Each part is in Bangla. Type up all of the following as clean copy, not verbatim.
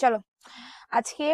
চলো আজকে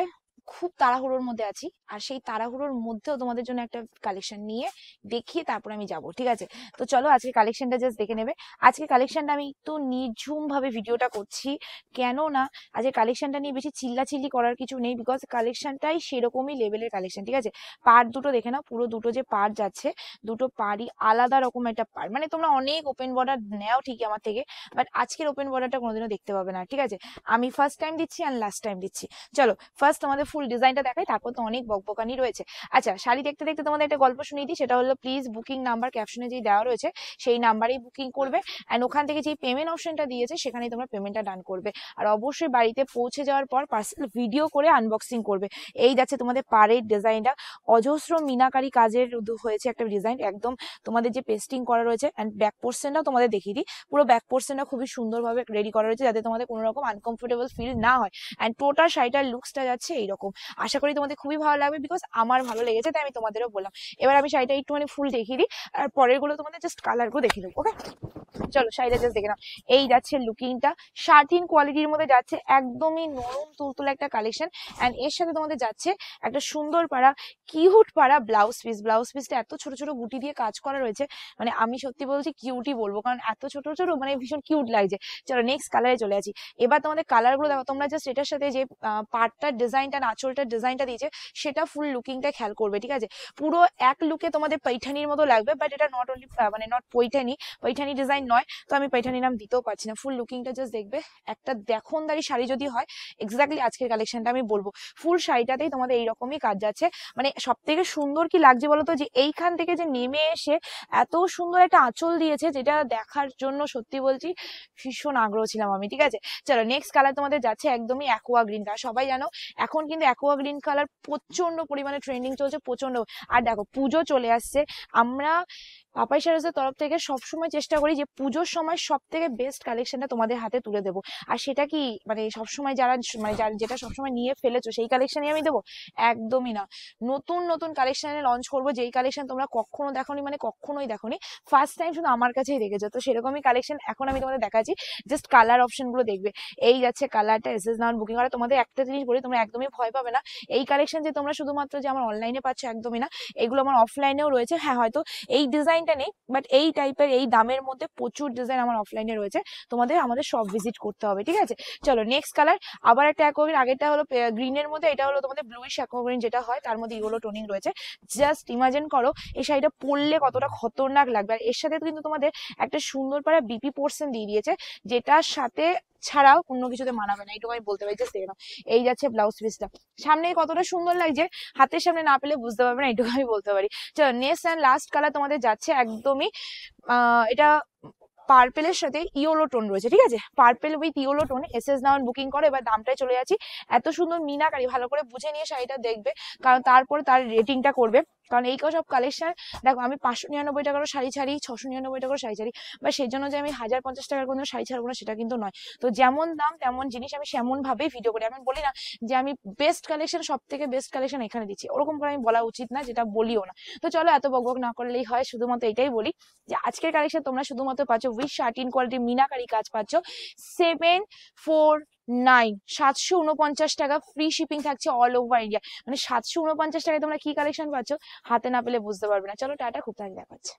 খুব তাড়াহুড়োর মধ্যে আছি, আর সেই তাড়াহুড়োর মধ্যেও তোমাদের জন্য একটা কালেকশন নিয়ে দেখিয়ে তারপর আমি যাব, ঠিক আছে? তো চলো আজকে কালেকশনটা জাস্ট দেখে নেবে। আজকে কালেকশনটা আমি একটু নিঝুম ভাবে ভিডিওটা করছি, কেন না আজকে কালেকশনটা নিয়ে বেশি চিল্লাচিল্লি করার কিছু নেই, বিকজ কালেকশনটাই সেরকমই লেভেলের কালেকশন, ঠিক আছে? পার্ট দুটো দেখে নাও, পুরো দুটো যে পার্ট যাচ্ছে, দুটো পার্টই আলাদা রকম একটা পার্ট। মানে তোমরা অনেক ওপেন বর্ডার নেও ঠিকই আমার থেকে, বাট আজকের ওপেন বর্ডারটা কোনোদিনও দেখতে পাবে না, ঠিক আছে? আমি ফার্স্ট টাইম দিচ্ছি আর লাস্ট টাইম দিচ্ছি। চলো ফার্স্ট তোমাদের ফুল ডিজাইনটা দেখাই, তারপর তো অনেক বকবকানি রয়েছে। আচ্ছা, শাড়ি দেখতে দেখতে তোমাদের একটা গল্প শুনিয়ে দিই, সেটা হলো প্লিজ বুকিং নাম্বার ক্যাপশনে যেই দেওয়া রয়েছে সেই নাম্বারেই বুকিং করবে, অ্যান্ড ওখান থেকে যেই পেমেন্ট অপশনটা দিয়েছে সেখানেই তোমরা পেমেন্টটা ডান করবে। আর অবশ্যই বাড়িতে পৌঁছে যাওয়ার পর পার্সেল ভিডিও করে আনবক্সিং করবে। এই যাচ্ছে তোমাদের পাড়ের ডিজাইনটা, অজস্র মিনাকারি কাজের হয়েছে একটা ডিজাইন, একদম তোমাদের যে পেস্টিং করা রয়েছে, অ্যান্ড ব্যাক পোর্শনটাও তোমাদের দেখিয়ে দিই। পুরো ব্যাক পোর্শনটা খুবই সুন্দরভাবে রেডি করা রয়েছে, যাতে তোমাদের কোনো রকম আনকমফোর্টেবল ফিল না হয়। অ্যান্ড টোটাল শাড়িটার লুকসটা যাচ্ছে এইরকম। আশা করি তোমাদের খুবই ভালো লাগবে, বিকজ আমার ভালো লেগেছে, তাই আমি তোমাদেরও বললাম। এবার আমি শাড়িটা একটুখানি ফুল দেখিয়ে দিই, আর পরের গুলো তোমাদের জাস্ট কালারগুলো দেখিয়ে দেবো। ওকে, চলো শাড়িটা জাস্ট দেখে নাও। এই যাচ্ছে লুকিংটা, শার্টিন কোয়ালিটির মধ্যে যাচ্ছে, একদমই নরম তুলতুলে একটা কালেকশন। অ্যান্ড এর সাথে তোমাদের যাচ্ছে একটা সুন্দর পাড়া কিউট পাড়া ব্লাউজ পিস। ব্লাউজ পিসটা এত ছোট ছোট বুটি দিয়ে কাজ করা রয়েছে, মানে আমি সত্যি বলছি কিউটই বলবো, কারণ এত ছোট ছোট মানে ভীষণ কিউট লাগছে। চলো নেক্সট কালারে চলে আসি। এবার তোমাদের কালার গুলো দেখো, তোমরা জাস্ট এটার সাথে যে পাটটার ডিজাইনটা, আঁচলটার ডিজাইনটা দিয়েছে, সেটা ফুল লুকিংটা খেয়াল করবে, ঠিক আছে? পুরো এক লুকে তোমাদের পৈঠানির মতো লাগবে, বাট এটা নট অনলি মানে নট পৈঠানি, পৈঠানি ডিজাইন নয়, তো আমি পৈঠানি নাম দিতেও পারছি না। ফুল লুকিংটা জাস্ট দেখবে, একটা দেখনদারি শাড়ি যদি হয়, এক্স্যাক্টলি আজকের কালেকশনটা আমি বলবো। ফুল শাড়িটাতেই তোমাদের এইরকমই কাজ যাচ্ছে। মানে সব থেকে সুন্দর কি লাগছে বলতো, যে এইখান থেকে যে নেমে এসে এত সুন্দর একটা আঁচল দিয়েছে, যেটা দেখার জন্য সত্যি বলছি ভীষণ আগ্রহ ছিলাম আমি, ঠিক আছে? চলো নেক্সট কালার তোমাদের যাচ্ছে একদমই অ্যাকোয়া গ্রিন কালার। সবাই জানো এখন কিন্তু অ্যাকোয়া গ্রিন কালার প্রচন্ড পরিমাণে ট্রেন্ডিং চলছে, প্রচন্ড। আর দেখো পুজো চলে আসছে, আমরা পাপাই শাড়িজের তরফ থেকে সবসময় চেষ্টা করি যে পুজোর সময় সব থেকে বেস্ট কালেকশনটা তোমাদের হাতে তুলে দেবো। আর সেটা কি মানে সবসময় যারা মানে যেটা সবসময় নিয়ে ফেলেছো সেই কালেকশনই আমি দেবো? একদমই না। নতুন নতুন কালেকশনে লঞ্চ করবো, যেই কালেকশন তোমরা কখনো দেখোনি, মানে কখনোই দেখোনি, ফার্স্ট টাইম শুধু আমার কাছেই দেখেছো। তো সেরকমই কালেকশন এখন আমি তোমাদের দেখাচ্ছি, জাস্ট কালার অপশন গুলো দেখবে। এই যাচ্ছে কালারটা, এসএস নাউন বুকিং করা। তোমাদের একটা জিনিস বলি, তোমরা একদমই ভয় পাবে না। এই কালেকশন যে তোমরা শুধুমাত্র যে আমার অনলাইনে পাচ্ছ, একদমই না, এগুলো আমার অফলাইনেও রয়েছে। হ্যাঁ হয়তো এই ডিজাইনটা নেই, বাট এই টাইপের এই দামের মধ্যে প্রচুর ডিজাইন আমার অফলাইনে রয়েছে, তোমাদের আমাদের সব ভিজিট করতে হবে, ঠিক আছে? চলো নেক্সট কালার, আবার একটা অ্যাকোয়াগ্রিন। আগেরটা হলো গ্রিনের মধ্যে, এটা হলো তোমাদের ব্লুইশ অ্যাকোয়াগ্রিন যেটা হয়, তার মধ্যে ইয়েলো টোনিং রয়েছে। জাস্ট ইমাজিন করো এই শাড়িটা পরলে কতটা খতরনাক লাগবে। আর এর সাথে কিন্তু তোমাদের একটা সুন্দর পাড়া বিপি পোর্শন দিয়ে দিয়েছে, যেটার সাথে ছাড়াও অন্য কিছুতে মানাবে না, এইটুকু আমি বলতে পারি। জাস্ট দেখে নাও, এই যাচ্ছে ব্লাউজ পিসটা, সামনে কতটা সুন্দর লাগছে, হাতের সামনে না পেলে বুঝতে পারবে না, এইটুকু আমি বলতে পারি। চলো নেক্সট অ্যান্ড লাস্ট কালার তোমাদের যাচ্ছে একদমই এটা পার্পেলের সাথে ইয়েলো টোন রয়েছে, ঠিক আছে? Purple with yellow tone, SS noun booking করো। এবার দামটাই চলে যাচ্ছি। এত সুন্দর মিনাকারি, ভালো করে বুঝে নিয়ে শাড়িটা দেখবে, কারণ তারপরে তার রেটিংটা করবে। কারণ এই সব কালেকশন দেখো, আমি 599 টাকারও শাড়ি ছাড়ি, 699 টাকারও শাড়ি ছাড়ি, বা সেই জন্য যে আমি 1050 টাকার কোনো শাড়ি ছাড়বো না সেটা কিন্তু নয়। তো যেমন দাম তেমন জিনিস, আমি সেমন ভাবেই ভিডিও করি। আমি বলি না যে আমি বেস্ট কালেকশন, সব থেকে বেস্ট কালেকশন এখানে দিচ্ছি, ওরকম করে আমি বলা উচিত না, যেটা বলিও না। তো চলো এত বকবক না করলেই হয়, শুধুমাত্র এটাই বলি যে আজকের কালেকশন তোমরা শুধুমাত্র পাচ্ছ উইথ শার্টিন কোয়ালিটির মিনাকারি কাজ পাচ্ছ 749, 749 টাকা। ফ্রি শিপিং থাকছে অল ওভার ইন্ডিয়া। মানে 749 টাকায় তোমরা কি কালেকশন পাচ্ছ, হাতে না পেলে বুঝতে পারবে না। চলো টাটা, খুব তাড়াতাড়ি দেখা হচ্ছে।